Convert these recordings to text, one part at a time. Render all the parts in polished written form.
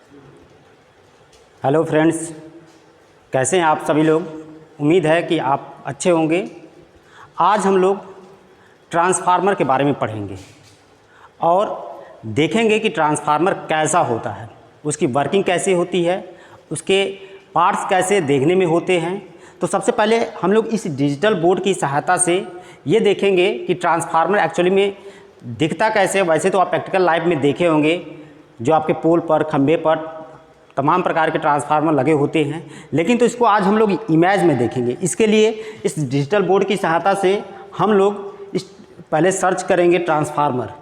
Hello friends, कैसे हैं आप सभी लोग। उम्मीद है कि आप अच्छे होंगे। आज हम लोग ट्रांसफार्मर के बारे में पढ़ेंगे और देखेंगे कि ट्रांसफार्मर कैसा होता है, उसकी वर्किंग कैसे होती है, उसके पार्ट्स कैसे देखने में होते हैं। तो सबसे पहले हम लोग इस डिजिटल बोर्ड की सहायता से ये देखेंगे कि ट्रांसफार्मर एक्चुअली में दिखता कैसे है। वैसे तो आप प्रैक्टिकल लाइफ में देखे होंगे, जो आपके पोल पर, खंभे पर तमाम प्रकार के ट्रांसफार्मर लगे होते हैं, लेकिन तो इसको आज हम लोग इमेज में देखेंगे। इसके लिए इस डिजिटल बोर्ड की सहायता से हम लोग इस पहले सर्च करेंगे ट्रांसफार्मर।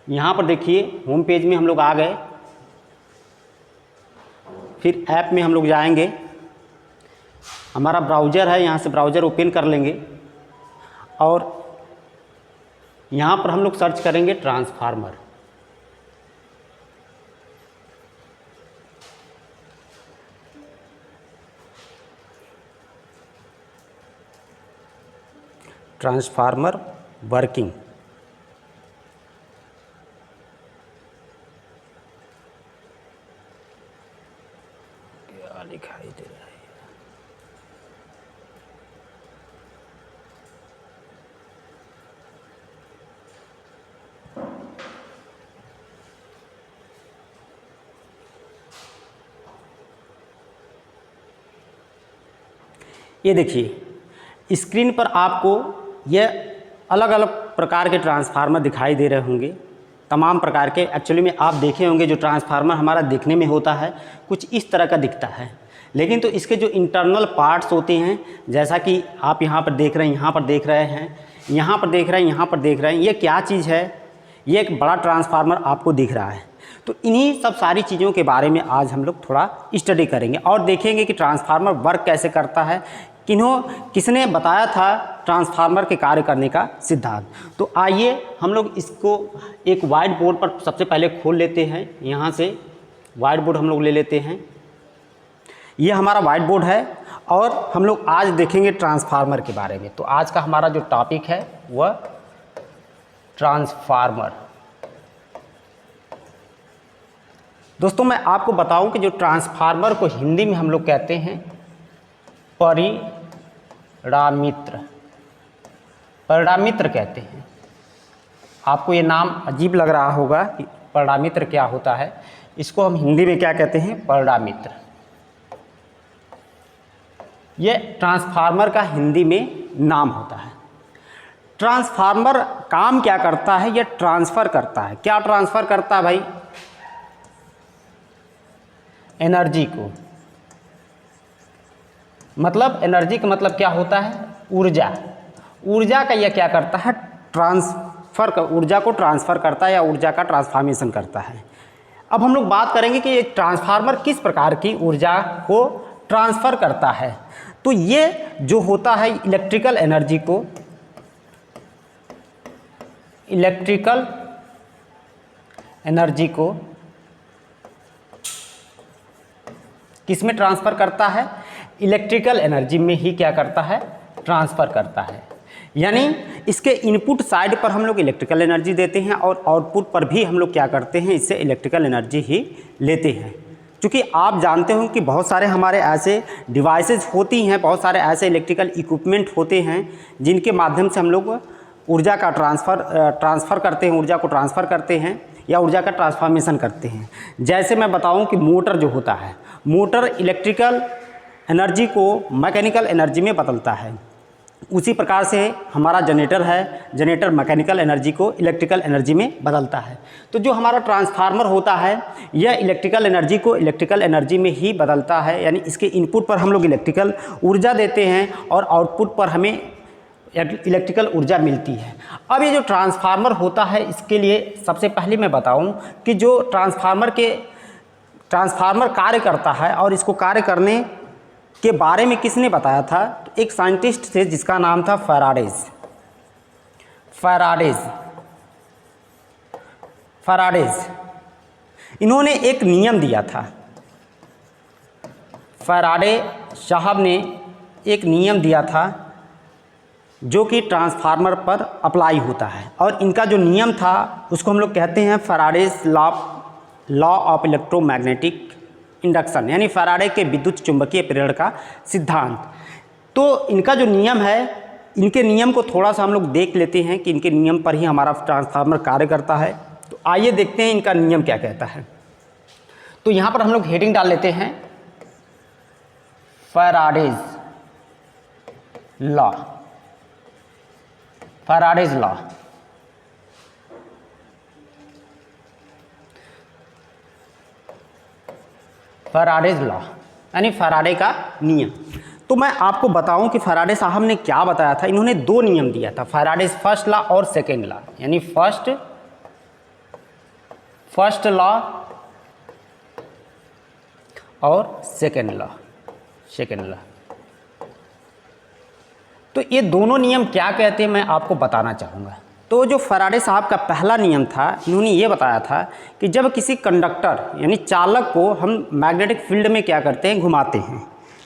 यहाँ पर देखिए होम पेज में हम लोग आ गए, फिर ऐप में हम लोग जाएंगे। हमारा ब्राउज़र है, यहाँ से ब्राउज़र ओपन कर लेंगे और यहाँ पर हम लोग सर्च करेंगे ट्रांसफार्मर। Transformer working. क्या दिखाई दे रहा है? ये देखिए स्क्रीन पर आपको ये अलग अलग प्रकार के ट्रांसफार्मर दिखाई दे रहे होंगे, तमाम प्रकार के। एक्चुअली में आप देखे होंगे जो ट्रांसफार्मर हमारा दिखने में होता है कुछ इस तरह का दिखता है, लेकिन तो इसके जो इंटरनल पार्ट्स होते हैं, जैसा कि आप यहाँ पर देख रहे हैं, यहाँ पर देख रहे हैं, यहाँ पर देख रहे हैं, यहाँ पर देख रहे हैं, ये क्या चीज़ है? ये एक बड़ा ट्रांसफार्मर आपको दिख रहा है। तो इन्हीं सब सारी चीज़ों के बारे में आज हम लोग थोड़ा स्टडी करेंगे और देखेंगे कि ट्रांसफार्मर वर्क कैसे करता है, किसने बताया था ट्रांसफार्मर के कार्य करने का सिद्धांत। तो आइए हम लोग इसको एक वाइट बोर्ड पर सबसे पहले खोल लेते हैं। यहाँ से वाइट बोर्ड हम लोग ले लेते हैं। ये हमारा वाइट बोर्ड है और हम लोग आज देखेंगे ट्रांसफार्मर के बारे में। तो आज का हमारा जो टॉपिक है वह ट्रांसफार्मर। दोस्तों मैं आपको बताऊं कि जो ट्रांसफार्मर को हिंदी में हम लोग कहते हैं परिणामित्र कहते हैं। आपको ये नाम अजीब लग रहा होगा कि परिणामित्र क्या होता है। इसको हम हिंदी में क्या कहते हैं? परिणामित्र। ये ट्रांसफार्मर का हिंदी में नाम होता है। ट्रांसफार्मर काम क्या करता है? ये ट्रांसफ़र करता है। क्या ट्रांसफ़र करता है भाई? एनर्जी को। मतलब एनर्जी का मतलब क्या होता है? ऊर्जा। ऊर्जा का यह क्या करता है? ऊर्जा को ट्रांसफ़र करता है या ऊर्जा का ट्रांसफॉर्मेशन करता है। अब हम लोग बात करेंगे कि एक ट्रांसफार्मर किस प्रकार की ऊर्जा को ट्रांसफ़र करता है। तो ये जो होता है इलेक्ट्रिकल एनर्जी को किस में ट्रांसफ़र करता है? इलेक्ट्रिकल एनर्जी में ही क्या करता है? ट्रांसफ़र करता है। यानी इसके इनपुट साइड पर हम लोग इलेक्ट्रिकल एनर्जी देते हैं और आउटपुट पर भी हम लोग क्या करते हैं? इससे इलेक्ट्रिकल एनर्जी ही लेते हैं। क्योंकि आप जानते हो कि बहुत सारे हमारे ऐसे डिवाइसेस होती हैं, बहुत सारे ऐसे इलेक्ट्रिकल इक्विपमेंट होते हैं जिनके माध्यम से हम लोग ऊर्जा का ट्रांसफ़र करते हैं, ऊर्जा को ट्रांसफ़र करते हैं या ऊर्जा का ट्रांसफॉर्मेशन करते हैं। जैसे मैं बताऊं कि मोटर जो होता है, मोटर इलेक्ट्रिकल एनर्जी को मैकेनिकल एनर्जी में बदलता है। उसी प्रकार से हमारा जनरेटर है, जनरेटर मैकेनिकल एनर्जी को इलेक्ट्रिकल एनर्जी में बदलता है। तो जो हमारा ट्रांसफार्मर होता है यह इलेक्ट्रिकल एनर्जी को इलेक्ट्रिकल एनर्जी में ही बदलता है। यानी इसके इनपुट पर हम लोग इलेक्ट्रिकल ऊर्जा देते हैं और आउटपुट पर हमें इलेक्ट्रिकल ऊर्जा मिलती है। अब ये जो ट्रांसफार्मर होता है, इसके लिए सबसे पहले मैं बताऊं कि जो ट्रांसफार्मर कार्य करता है और इसको कार्य करने के बारे में किसने बताया था? तो एक साइंटिस्ट थे जिसका नाम था फैराडेज। इन्होंने एक नियम दिया था। फैराडे साहब ने एक नियम दिया था जो कि ट्रांसफार्मर पर अप्लाई होता है। और इनका जो नियम था उसको हम लोग कहते हैं Faraday's law of electromagnetic induction, यानी फैराडे के विद्युत चुंबकीय प्रेरण का सिद्धांत। तो इनका जो नियम है, इनके नियम को थोड़ा सा हम लोग देख लेते हैं कि इनके नियम पर ही हमारा ट्रांसफार्मर कार्य करता है। तो आइए देखते हैं इनका नियम क्या कहता है। तो यहाँ पर हम लोग हेडिंग डाल लेते हैं Faraday's law. Faraday's law, Faraday's law यानी फैराडे का नियम। तो मैं आपको बताऊं कि फैराडे साहब ने क्या बताया था। इन्होंने दो नियम दिया था, फैराडेज फर्स्ट लॉ और सेकेंड लॉ, यानी फर्स्ट लॉ और सेकेंड लॉ। तो ये दोनों नियम क्या कहते हैं मैं आपको बताना चाहूँगा। तो जो फैराडे साहब का पहला नियम था, इन्होंने ये बताया था कि जब किसी कंडक्टर यानी चालक को हम मैग्नेटिक फील्ड में क्या करते हैं, घुमाते हैं।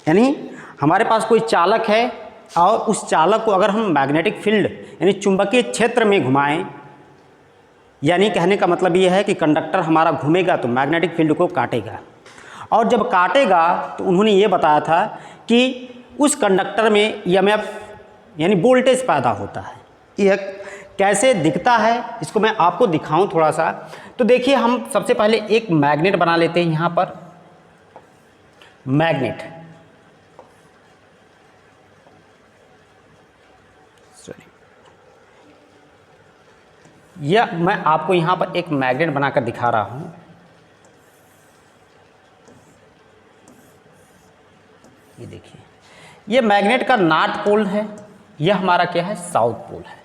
यानी हमारे पास कोई चालक है और उस चालक को अगर हम मैग्नेटिक फील्ड यानी चुंबकीय क्षेत्र में घुमाएं, यानी कहने का मतलब ये है कि कंडक्टर हमारा घूमेगा तो मैग्नेटिक फील्ड को काटेगा, और जब काटेगा तो उन्होंने ये बताया था कि उस कंडक्टर में ईएमएफ यानी वोल्टेज पैदा होता है। यह कैसे दिखता है इसको मैं आपको दिखाऊं थोड़ा सा। तो देखिए, हम सबसे पहले एक मैग्नेट बना लेते हैं। यहाँ पर मैग्नेट, यह मैं आपको यहाँ पर एक मैग्नेट बनाकर दिखा रहा हूँ। ये देखिए, ये मैग्नेट का नॉर्थ पोल है, यह हमारा क्या है, साउथ पोल है।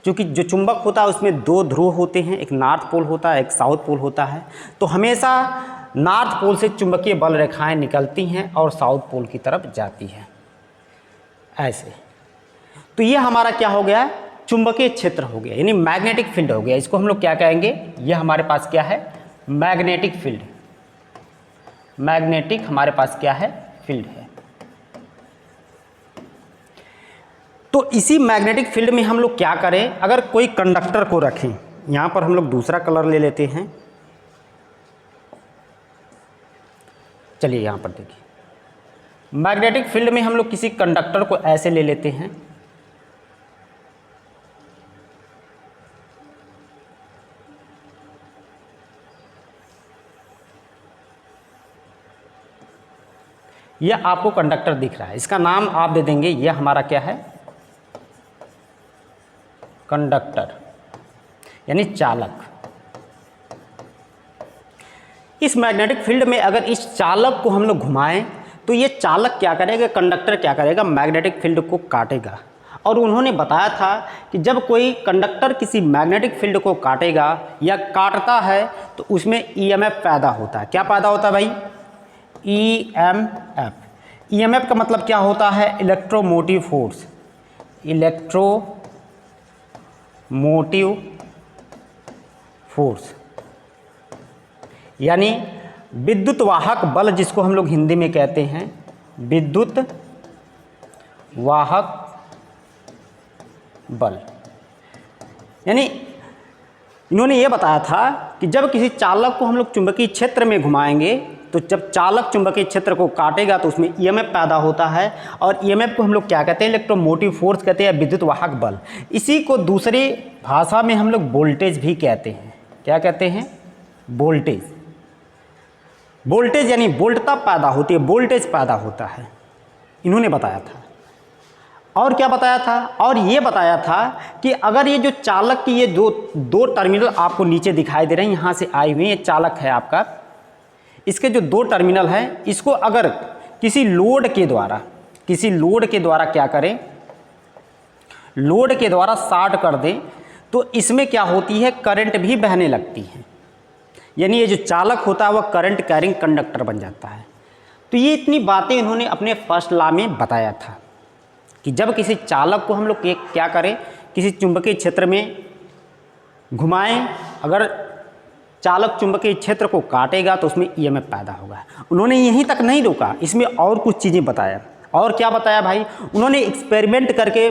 क्योंकि जो चुंबक होता है उसमें दो ध्रुव होते हैं, एक नॉर्थ पोल होता है, एक साउथ पोल होता है। तो हमेशा नॉर्थ पोल से चुंबकीय बल रेखाएं निकलती हैं और साउथ पोल की तरफ जाती हैं, ऐसे। तो ये हमारा क्या हो गया, चुंबकीय क्षेत्र हो गया, यानी मैग्नेटिक फील्ड हो गया। इसको हम लोग क्या कहेंगे, ये हमारे पास क्या है, मैग्नेटिक फील्ड। मैग्नेटिक हमारे पास क्या है, फील्ड है। तो इसी मैग्नेटिक फील्ड में हम लोग क्या करें, अगर कोई कंडक्टर को रखें, यहाँ पर हम लोग दूसरा कलर ले लेते हैं। चलिए यहाँ पर देखिए, मैग्नेटिक फील्ड में हम लोग किसी कंडक्टर को ऐसे ले लेते हैं। यह आपको कंडक्टर दिख रहा है, इसका नाम आप दे देंगे, यह हमारा क्या है, कंडक्टर यानी चालक। इस मैग्नेटिक फील्ड में अगर इस चालक को हम लोग घुमाएं तो ये चालक क्या करेगा, कंडक्टर क्या करेगा, मैग्नेटिक फील्ड को काटेगा। और उन्होंने बताया था कि जब कोई कंडक्टर किसी मैग्नेटिक फील्ड को काटेगा या काटता है तो उसमें ईएमएफ पैदा होता है। क्या पैदा होता है भाई, ईएमएफ। ईएमएफ का मतलब क्या होता है, इलेक्ट्रोमोटिव फोर्स। इलेक्ट्रोमोटिव फोर्स यानी विद्युत वाहक बल, जिसको हम लोग हिंदी में कहते हैं विद्युत वाहक बल। यानी इन्होंने ये बताया था कि जब किसी चालक को हम लोग चुंबकीय क्षेत्र में घुमाएंगे तो जब चालक चुंबकीय क्षेत्र को काटेगा तो उसमें ईएमएफ पैदा होता है, और ईएमएफ को हम लोग क्या कहते हैं, इलेक्ट्रोमोटिव फोर्स कहते हैं, विद्युत वाहक बल। इसी को दूसरी भाषा में हम लोग वोल्टेज भी कहते हैं। क्या कहते हैं, वोल्टेज। वोल्टेज यानी वोल्टता पैदा होती है, वोल्टेज पैदा होता है, इन्होंने बताया था। और क्या बताया था, और ये बताया था कि अगर ये जो चालक की ये दो टर्मिनल आपको नीचे दिखाई दे रहे हैं, यहाँ से आए हुए, ये चालक है आपका, इसके जो दो टर्मिनल हैं, इसको अगर किसी लोड के द्वारा क्या करें, लोड के द्वारा शॉर्ट कर दें तो इसमें क्या होती है, करंट भी बहने लगती है। यानी ये जो चालक होता है वह करंट कैरिंग कंडक्टर बन जाता है। तो ये इतनी बातें इन्होंने अपने फर्स्ट लॉ में बताया था कि जब किसी चालक को हम लोग क्या करें, किसी चुंबकीय क्षेत्र में घुमाएं, अगर चालक चुंबकीय क्षेत्र को काटेगा तो उसमें ईएमएफ पैदा होगा। उन्होंने यहीं तक नहीं रोका, इसमें और कुछ चीज़ें बताया। और क्या बताया भाई, उन्होंने एक्सपेरिमेंट करके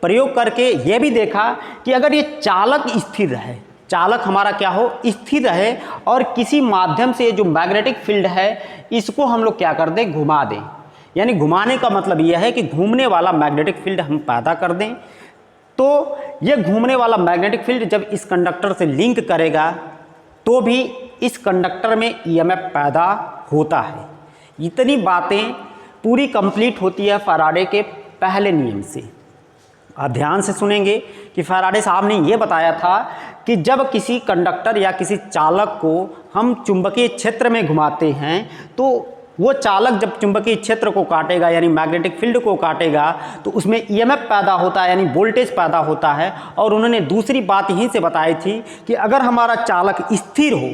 प्रयोग करके ये भी देखा कि अगर ये चालक स्थिर रहे, चालक हमारा क्या हो, स्थिर रहे, और किसी माध्यम से जो मैग्नेटिक फील्ड है इसको हम लोग क्या कर दें, घुमा दें। यानी घुमाने का मतलब यह है कि घूमने वाला मैग्नेटिक फील्ड हम पैदा कर दें, तो ये घूमने वाला मैग्नेटिक फील्ड जब इस कंडक्टर से लिंक करेगा तो भी इस कंडक्टर में ईएमएफ पैदा होता है। इतनी बातें पूरी कंप्लीट होती है फैराडे के पहले नियम से। आप ध्यान से सुनेंगे कि फैराडे साहब ने ये बताया था कि जब किसी कंडक्टर या किसी चालक को हम चुंबकीय क्षेत्र में घुमाते हैं तो वो चालक जब चुंबकीय क्षेत्र को काटेगा यानी मैग्नेटिक फील्ड को काटेगा तो उसमें ईएमएफ पैदा होता है यानी वोल्टेज पैदा होता है। और उन्होंने दूसरी बात यहीं से बताई थी कि अगर हमारा चालक स्थिर हो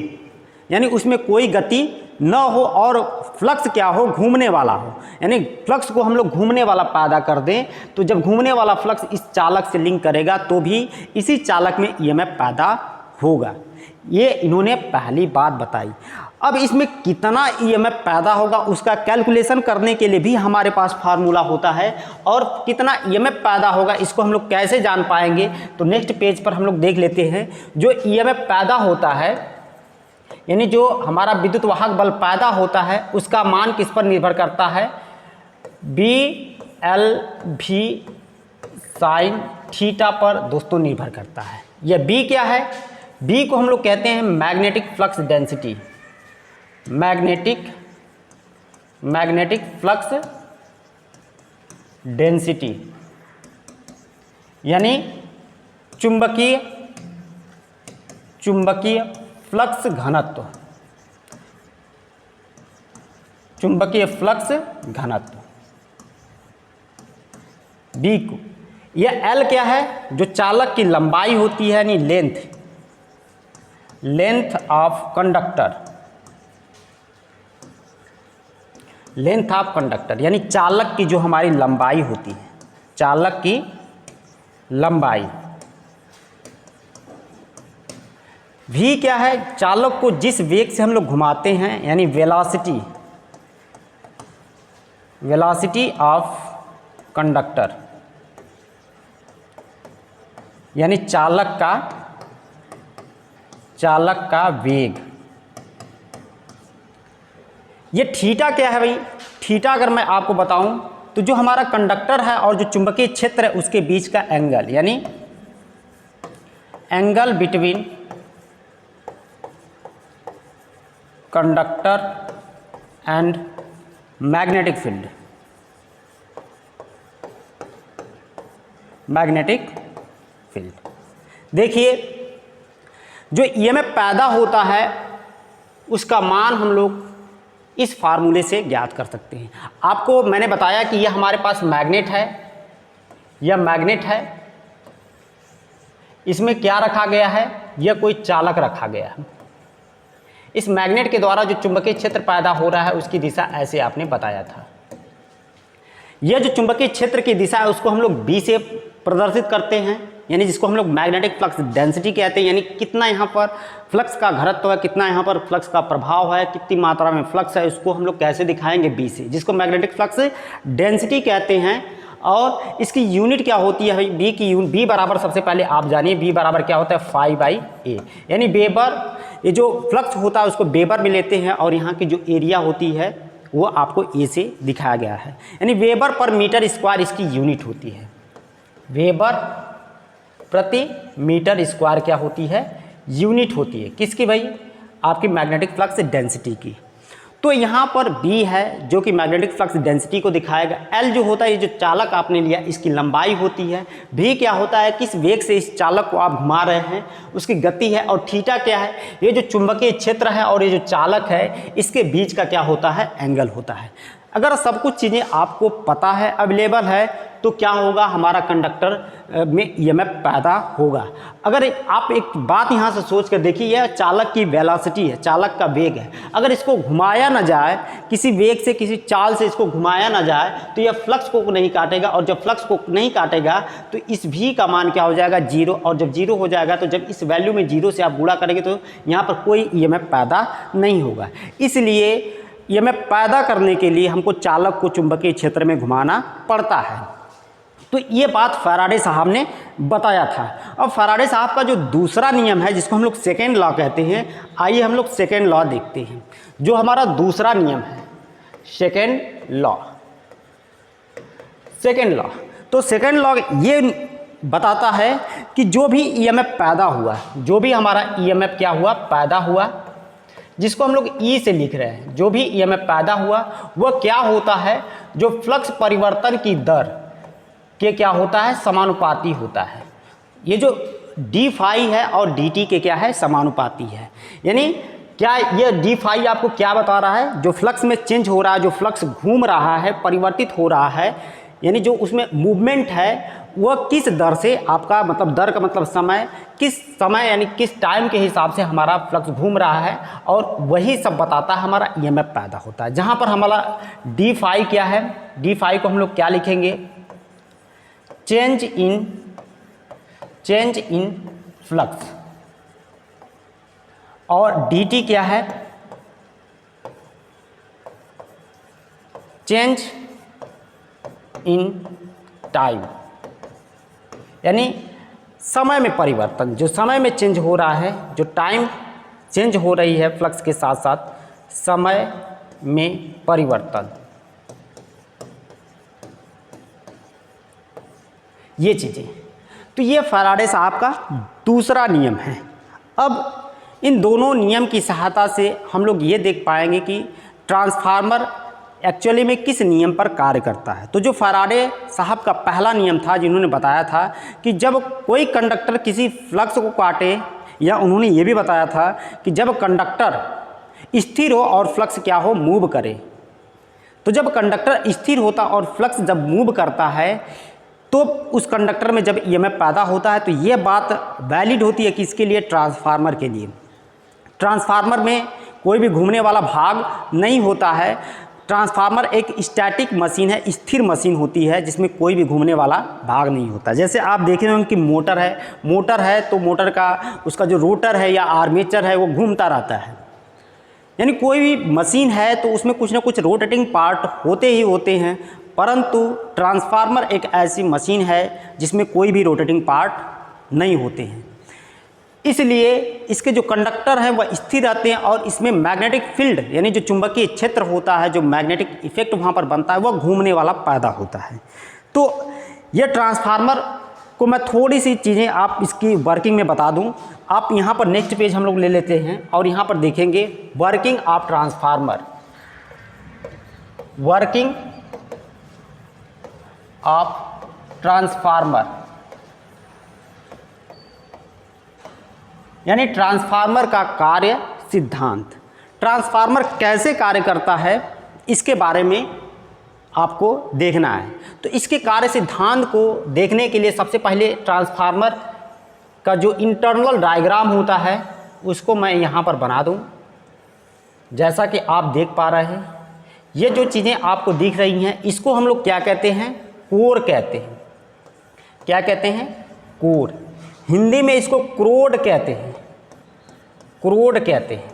यानी उसमें कोई गति न हो और फ्लक्स क्या हो, घूमने वाला हो, यानी फ्लक्स को हम लोग घूमने वाला पैदा कर दें, तो जब घूमने वाला फ्लक्स इस चालक से लिंक करेगा तो भी इसी चालक में ईएमएफ पैदा होगा। ये इन्होंने पहली बात बताई। अब इसमें कितना ईएमएफ पैदा होगा उसका कैलकुलेशन करने के लिए भी हमारे पास फार्मूला होता है, और कितना ईएमएफ पैदा होगा इसको हम लोग कैसे जान पाएंगे, तो नेक्स्ट पेज पर हम लोग देख लेते हैं। जो ईएमएफ पैदा होता है यानी जो हमारा विद्युत वाहक बल पैदा होता है उसका मान किस पर निर्भर करता है, बी एल भी साइन थीटा पर दोस्तों निर्भर करता है। यह बी क्या है, बी को हम लोग कहते हैं magnetic flux density, magnetic flux density यानी चुंबकीय फ्लक्स घनत्व, चुंबकीय फ्लक्स घनत्व बी को। यह एल क्या है, जो चालक की लंबाई होती है यानी लेंथ ऑफ कंडक्टर यानी चालक की जो हमारी लंबाई होती है, चालक की लंबाई। v क्या है, चालक को जिस वेग से हम लोग घुमाते हैं यानी वेलोसिटी ऑफ कंडक्टर यानी चालक का वेग। ये थीटा क्या है भाई, थीटा अगर मैं आपको बताऊं तो जो हमारा कंडक्टर है और जो चुंबकीय क्षेत्र है उसके बीच का एंगल यानी angle between conductor and magnetic field. देखिए जो ईएमएफ पैदा होता है उसका मान हम लोग इस फार्मूले से ज्ञात कर सकते हैं। आपको मैंने बताया कि यह हमारे पास मैग्नेट है, यह मैग्नेट है, इसमें क्या रखा गया है, यह कोई चालक रखा गया है। इस मैग्नेट के द्वारा जो चुंबकीय क्षेत्र पैदा हो रहा है उसकी दिशा ऐसे आपने बताया था। यह जो चुंबकीय क्षेत्र की दिशा है उसको हम लोग बी से प्रदर्शित करते हैं यानी जिसको हम लोग मैग्नेटिक फ्लक्स डेंसिटी कहते हैं, यानी कितना यहाँ पर फ्लक्स का घनत्व है, कितना यहाँ पर फ्लक्स का प्रभाव है, कितनी मात्रा में फ्लक्स है, उसको हम लोग कैसे दिखाएंगे बी से, जिसको मैग्नेटिक फ्लक्स डेंसिटी कहते हैं। और इसकी यूनिट क्या होती है भाई, बी की यूनिट, बी बराबर सबसे पहले आप जानिए बी बराबर क्या होता है 5/A यानी वेबर। ये जो फ्लक्स होता है उसको वेबर में लेते हैं और यहाँ की जो एरिया होती है वो आपको ए से दिखाया गया है यानी वेबर पर मीटर स्क्वायर इसकी यूनिट होती है। वेबर प्रति मीटर स्क्वायर क्या होती है, यूनिट होती है किसकी भाई, आपकी मैग्नेटिक फ्लक्स डेंसिटी की। तो यहाँ पर B है जो कि मैग्नेटिक फ्लक्स डेंसिटी को दिखाएगा। L जो होता है ये जो चालक आपने लिया इसकी लंबाई होती है। V क्या होता है, किस वेग से इस चालक को आप घुमा रहे हैं उसकी गति है। और थीटा क्या है, ये जो चुंबकीय क्षेत्र है और ये जो चालक है इसके बीच का क्या होता है, एंगल होता है। अगर सब कुछ चीज़ें आपको पता है, अवेलेबल है, तो क्या होगा, हमारा कंडक्टर में ईएमएफ पैदा होगा। अगर आप एक बात यहाँ से सोच कर देखिए, यह चालक की वेलोसिटी है, चालक का वेग है। अगर इसको घुमाया ना जाए, किसी वेग से किसी चाल से इसको घुमाया ना जाए तो यह फ्लक्स को नहीं काटेगा, और जब फ्लक्स को नहीं काटेगा तो इस भी का मान क्या हो जाएगा, 0। और जब 0 हो जाएगा तो जब इस वैल्यू में 0 से आप गुणा करेंगे तो यहाँ पर कोई ईएमएफ पैदा नहीं होगा। इसलिए ईएमएफ पैदा करने के लिए हमको चालक को चुंबकीय क्षेत्र में घुमाना पड़ता है। तो ये बात फैराडे साहब ने बताया था। अब फैराडे साहब का जो दूसरा नियम है जिसको हम लोग सेकेंड लॉ कहते हैं, आइए हम लोग सेकेंड लॉ देखते हैं। जो हमारा दूसरा नियम है सेकेंड लॉ, सेकेंड लॉ, तो सेकेंड लॉ ये बताता है कि जो भी ईएमएफ पैदा हुआ, जो भी हमारा ईएमएफ क्या हुआ, पैदा हुआ, जिसको हम लोग ई से लिख रहे हैं, जो भी ईएमएफ पैदा हुआ वह क्या होता है, जो फ्लक्स परिवर्तन की दर के क्या होता है, समानुपाती होता है। ये जो डी फाई है और डी टी के क्या है, समानुपाती है। यानी क्या ये डी फाई आपको क्या बता रहा है, जो फ्लक्स में चेंज हो रहा है, जो फ्लक्स घूम रहा है, परिवर्तित हो रहा है, यानी जो उसमें मूवमेंट है वह किस दर से, आपका मतलब दर का मतलब समय, किस समय यानी किस टाइम के हिसाब से हमारा फ्लक्स घूम रहा है, और वही सब बताता है हमारा ईएमएफ पैदा होता है। जहाँ पर हमारा डी फाई क्या है, डी फाई को हम लोग क्या लिखेंगे, चेंज इन फ्लक्स, और डी टी क्या है, चेंज इन टाइम, यानी समय में परिवर्तन, जो समय में चेंज हो रहा है, जो टाइम चेंज हो रही है फ्लक्स के साथ साथ समय में परिवर्तन, ये चीज़ें। तो ये फैराडे साहब का दूसरा नियम है। अब इन दोनों नियम की सहायता से हम लोग ये देख पाएंगे कि ट्रांसफार्मर एक्चुअली में किस नियम पर कार्य करता है। तो जो फैराडे साहब का पहला नियम था जिन्होंने बताया था कि जब कोई कंडक्टर किसी फ्लक्स को काटे, या उन्होंने ये भी बताया था कि जब कंडक्टर स्थिर हो और फ्लक्स क्या हो, मूव करे। तो जब कंडक्टर स्थिर होता और फ्लक्स जब मूव करता है तो उस कंडक्टर में जब ईएमएफ पैदा होता है, तो ये बात वैलिड होती है कि इसके लिए, ट्रांसफार्मर के लिए। ट्रांसफार्मर में कोई भी घूमने वाला भाग नहीं होता है। ट्रांसफार्मर एक स्टैटिक मशीन है, स्थिर मशीन होती है जिसमें कोई भी घूमने वाला भाग नहीं होता। जैसे आप देख रहे होंगे कि मोटर है तो मोटर का उसका जो रोटर है या आर्मेचर है वो घूमता रहता है। यानी कोई भी मशीन है तो उसमें कुछ ना कुछ रोटेटिंग पार्ट होते ही होते हैं, परंतु ट्रांसफार्मर एक ऐसी मशीन है जिसमें कोई भी रोटेटिंग पार्ट नहीं होते हैं। इसलिए इसके जो कंडक्टर हैं वह स्थिर रहते हैं और इसमें मैग्नेटिक फील्ड यानी जो चुंबकीय क्षेत्र होता है, जो मैग्नेटिक इफेक्ट वहाँ पर बनता है, वह घूमने वाला पैदा होता है। तो यह ट्रांसफार्मर को मैं थोड़ी सी चीज़ें आप इसकी वर्किंग में बता दूं। आप यहाँ पर नेक्स्ट पेज हम लोग ले लेते हैं और यहाँ पर देखेंगे working of transformer, working of transformer, यानी ट्रांसफार्मर का कार्य सिद्धांत। ट्रांसफार्मर कैसे कार्य करता है इसके बारे में आपको देखना है। तो इसके कार्य सिद्धांत को देखने के लिए सबसे पहले ट्रांसफार्मर का जो इंटरनल डायग्राम होता है उसको मैं यहाँ पर बना दूँ। जैसा कि आप देख पा रहे हैं, ये जो चीज़ें आपको दिख रही हैं इसको हम लोग क्या कहते हैं, कोर कहते हैं। क्या कहते हैं, कोर। हिंदी में इसको क्रोड कहते हैं, क्रोड कहते हैं।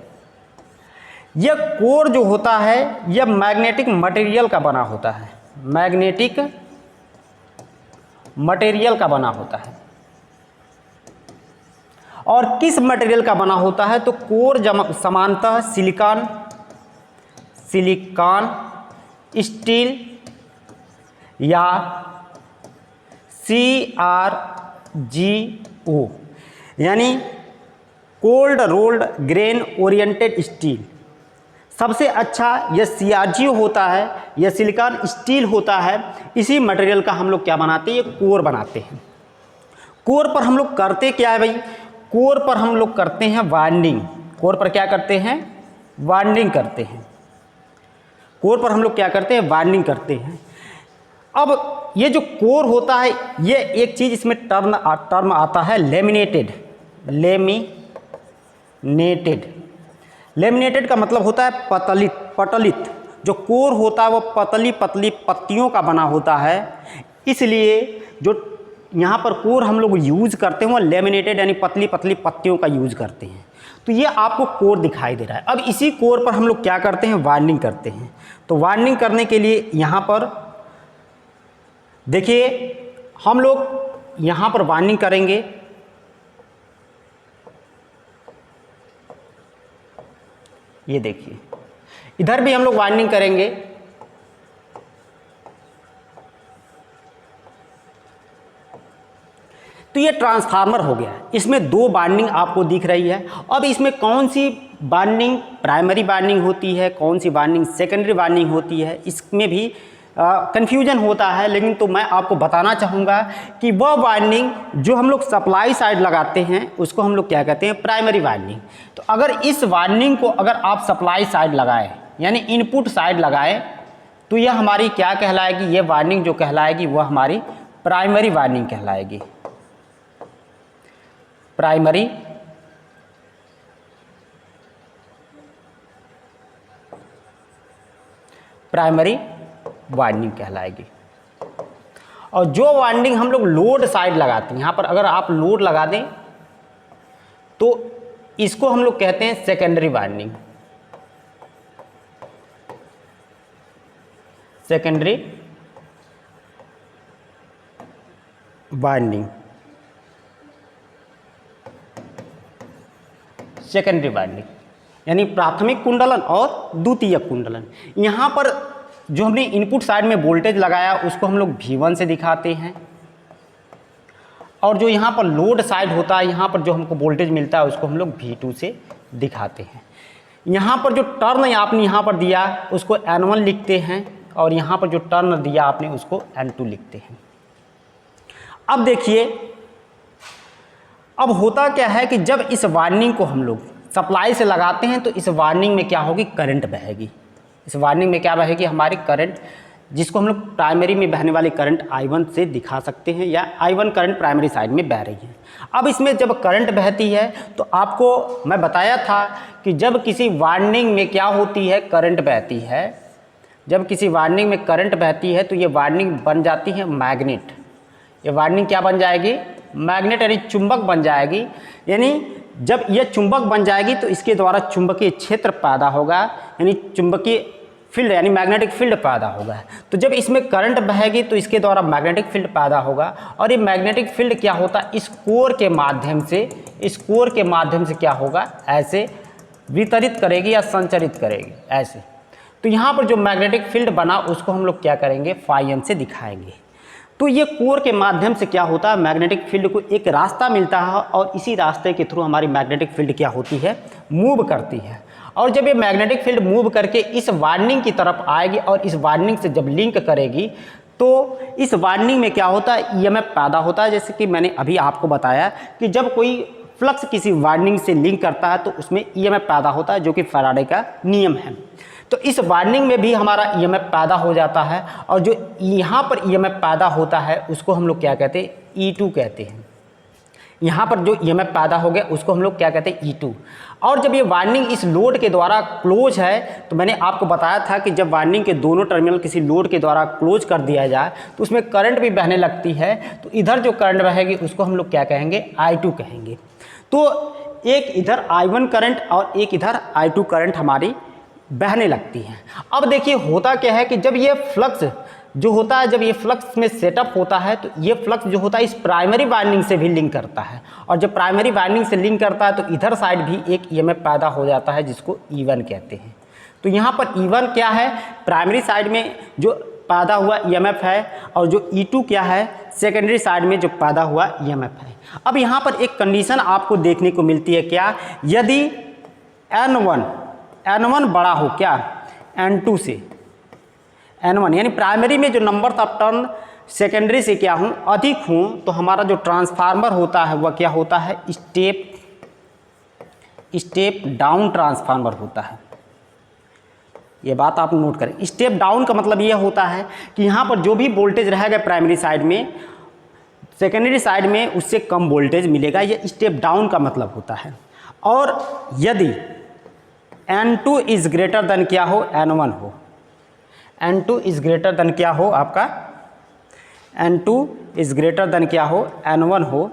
यह कोर जो होता है यह मैग्नेटिक मटेरियल का बना होता है, मैग्नेटिक मटेरियल का बना होता है। और किस मटेरियल का बना होता है, तो कोर सामान्यतः सिलिकॉन, स्टील या CRGO यानी cold rolled grain oriented steel. सबसे अच्छा यह CRGO होता है, यह सिलिकॉन स्टील होता है। इसी मटेरियल का हम लोग क्या बनाते हैं, ये कोर बनाते हैं। कोर पर हम लोग करते क्या है भाई, कोर पर हम लोग करते हैं वाइंडिंग। कोर पर क्या करते हैं, वाइंडिंग करते हैं। कोर पर हम लोग क्या करते हैं, वाइंडिंग करते हैं। अब ये जो कोर होता है, ये एक चीज़ इसमें टर्म आता है लेमिनेटेड। लेमिनेटेड का मतलब होता है पटलित। जो कोर होता है वो पतली पतली पत्तियों का बना होता है, इसलिए जो यहाँ पर कोर हम लोग यूज़ करते हैं वो लेमिनेटेड यानी पतली पतली पत्तियों का यूज़ करते हैं। तो ये आपको कोर दिखाई दे रहा है। अब इसी कोर पर हम लोग क्या करते हैं, वाइंडिंग करते हैं। तो वाइंडिंग करने के लिए यहाँ पर देखिए हम लोग यहाँ पर वाइंडिंग करेंगे, ये देखिए इधर भी हम लोग वाइंडिंग करेंगे। तो ये ट्रांसफार्मर हो गया, इसमें दो वाइंडिंग आपको दिख रही है। अब इसमें कौन सी वाइंडिंग प्राइमरी वाइंडिंग होती है, कौन सी वाइंडिंग सेकेंडरी वाइंडिंग होती है, इसमें भी कन्फ्यूजन होता है। लेकिन तो मैं आपको बताना चाहूँगा कि वह वाइंडिंग जो हम लोग सप्लाई साइड लगाते हैं उसको हम लोग क्या कहते हैं, प्राइमरी वाइंडिंग। तो अगर इस वाइंडिंग को अगर आप सप्लाई साइड लगाएं यानी इनपुट साइड लगाएं तो यह हमारी क्या कहलाएगी, ये वाइंडिंग जो कहलाएगी वह हमारी प्राइमरी वाइंडिंग कहलाएगी। प्राइमरी वाइंडिंग कहलाएगी। और जो वाइंडिंग हम लोग लोड साइड लगाते हैं, यहाँ पर अगर आप लोड लगा दें तो इसको हम लोग कहते हैं secondary winding. Secondary winding, secondary winding यानी प्राथमिक कुंडलन और द्वितीयक कुंडलन। यहाँ पर जो हमने इनपुट साइड में वोल्टेज लगाया उसको हम लोग V1 से दिखाते हैं, और जो यहाँ पर लोड साइड होता है यहाँ पर जो हमको वोल्टेज मिलता है उसको हम लोग V2 से दिखाते हैं। यहाँ पर जो टर्न आपने यहाँ पर दिया उसको N1 लिखते हैं, और यहाँ पर जो टर्न दिया आपने उसको N2 लिखते हैं। अब देखिए, अब होता क्या है कि जब इस वाइंडिंग को हम लोग सप्लाई से लगाते हैं तो इस वाइंडिंग में क्या होगी, करंट बहेगी। इस वाइंडिंग में क्या बहेगी, हमारी करंट, जिसको हम लोग प्राइमरी में बहने वाली करंट I1 से दिखा सकते हैं, या I1 करंट प्राइमरी साइड में बह रही है। अब इसमें जब करंट बहती है तो आपको मैं बताया था कि जब किसी वाइंडिंग में क्या होती है, करंट बहती है। जब किसी वाइंडिंग में करंट बहती है तो ये वाइंडिंग बन जाती है मैग्नेट। ये वाइंडिंग क्या बन जाएगी, मैग्नेट यानी चुंबक बन जाएगी। यानी जब यह चुंबक बन जाएगी तो इसके द्वारा चुंबकीय क्षेत्र पैदा होगा, यानी चुंबकीय फील्ड यानी मैग्नेटिक फील्ड पैदा होगा। तो जब इसमें करंट बहेगी तो इसके द्वारा मैग्नेटिक फील्ड पैदा होगा, और ये मैग्नेटिक फील्ड क्या होता है, इस कोर के माध्यम से क्या होगा, ऐसे वितरित करेगी या संचरित करेगी ऐसे। तो यहाँ पर जो मैग्नेटिक फील्ड बना उसको हम लोग क्या करेंगे, फाई से दिखाएंगे। तो ये कोर के माध्यम से क्या होता है, मैग्नेटिक फील्ड को एक रास्ता मिलता है, और इसी रास्ते के थ्रू हमारी मैग्नेटिक फील्ड क्या होती है, मूव करती है। और जब ये मैग्नेटिक फील्ड मूव करके इस वाइंडिंग की तरफ आएगी और इस वाइंडिंग से जब लिंक करेगी तो इस वाइंडिंग में क्या होता है, ईएमएफ पैदा होता है। जैसे कि मैंने अभी आपको बताया कि जब कोई फ्लक्स किसी वाइंडिंग से लिंक करता है तो उसमें ईएमएफ पैदा होता है, जो कि फैराडे का नियम है। तो इस वाइंडिंग में भी हमारा ईएमएफ पैदा हो जाता है, और जो यहाँ पर ईएमएफ पैदा होता है उसको हम लोग क्या कहते हैं, E2 कहते हैं। यहाँ पर जो ईएमएफ पैदा हो गया उसको हम लोग क्या कहते हैं, E2। और जब ये वाइंडिंग इस लोड के द्वारा क्लोज है, तो मैंने आपको बताया था कि जब वाइंडिंग के दोनों टर्मिनल किसी लोड के द्वारा क्लोज कर दिया जाए तो उसमें करंट भी बहने लगती है। तो इधर जो करंट बहेगी उसको हम लोग क्या कहेंगे, I2 कहेंगे। तो एक इधर I1 करंट और एक इधर I2 करंट हमारी बहने लगती है। अब देखिए होता क्या है कि जब ये फ्लक्स जो होता है, जब ये फ्लक्स में सेटअप होता है तो ये फ्लक्स जो होता है इस प्राइमरी वाइंडिंग से भी लिंक करता है, और जब प्राइमरी वाइंडिंग से लिंक करता है तो इधर साइड भी एक ईएमएफ पैदा हो जाता है जिसको E1 कहते हैं। तो यहाँ पर E1 क्या है, प्राइमरी साइड में जो पैदा हुआ ईएमएफ है, और जो E2 क्या है, सेकेंडरी साइड में जो पैदा हुआ ईएमएफ है। अब यहाँ पर एक कंडीशन आपको देखने को मिलती है, क्या, यदि N1 बड़ा हो क्या, N2 से, N1 यानी प्राइमरी में जो नंबर ऑफ टर्न सेकेंडरी से क्या हूँ, अधिक हूँ, तो हमारा जो ट्रांसफार्मर होता है वह क्या होता है, स्टेप डाउन ट्रांसफार्मर होता है। ये बात आप नोट करें। स्टेप डाउन का मतलब यह होता है कि यहाँ पर जो भी वोल्टेज रहेगा प्राइमरी साइड में, सेकेंडरी साइड में उससे कम वोल्टेज मिलेगा, यह स्टेप डाउन का मतलब होता है। और यदि N2 इज ग्रेटर देन क्या हो, N1 हो, N2 इज ग्रेटर देन क्या हो आपका, N2 इज ग्रेटर देन क्या हो, N1 हो,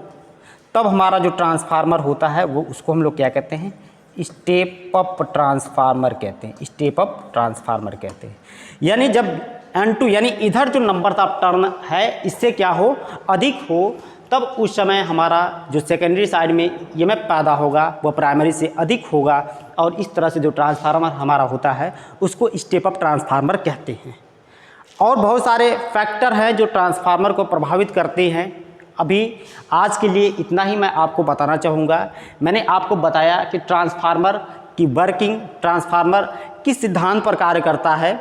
तब हमारा जो ट्रांसफार्मर होता है वो उसको हम लोग क्या कहते हैं, स्टेप अप ट्रांसफार्मर कहते हैं। स्टेप अप ट्रांसफार्मर कहते हैं। यानी जब N2 यानी इधर जो नंबर ऑफ टर्न है इससे क्या हो, अधिक हो, तब उस समय हमारा जो सेकेंडरी साइड में ईएमएफ पैदा होगा वो प्राइमरी से अधिक होगा, और इस तरह से जो ट्रांसफार्मर हमारा होता है उसको स्टेप अप ट्रांसफार्मर कहते हैं। और बहुत सारे फैक्टर हैं जो ट्रांसफार्मर को प्रभावित करते हैं। अभी आज के लिए इतना ही मैं आपको बताना चाहूँगा। मैंने आपको बताया कि ट्रांसफार्मर की वर्किंग, ट्रांसफार्मर किस सिद्धांत पर कार्य करता है।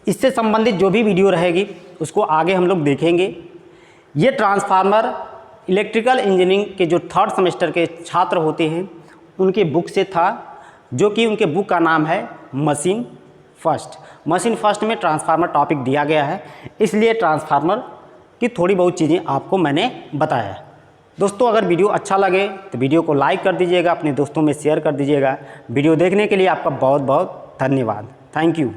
इससे संबंधित जो भी वीडियो रहेगी उसको आगे हम लोग देखेंगे। ये ट्रांसफार्मर इलेक्ट्रिकल इंजीनियरिंग के जो 3rd सेमेस्टर के छात्र होते हैं उनके बुक से था, जो कि उनके बुक का नाम है मशीन फर्स्ट। मशीन फर्स्ट में ट्रांसफार्मर टॉपिक दिया गया है, इसलिए ट्रांसफार्मर की थोड़ी बहुत चीज़ें आपको मैंने बताया। दोस्तों, अगर वीडियो अच्छा लगे तो वीडियो को लाइक कर दीजिएगा, अपने दोस्तों में शेयर कर दीजिएगा। वीडियो देखने के लिए आपका बहुत बहुत धन्यवाद। Thank you.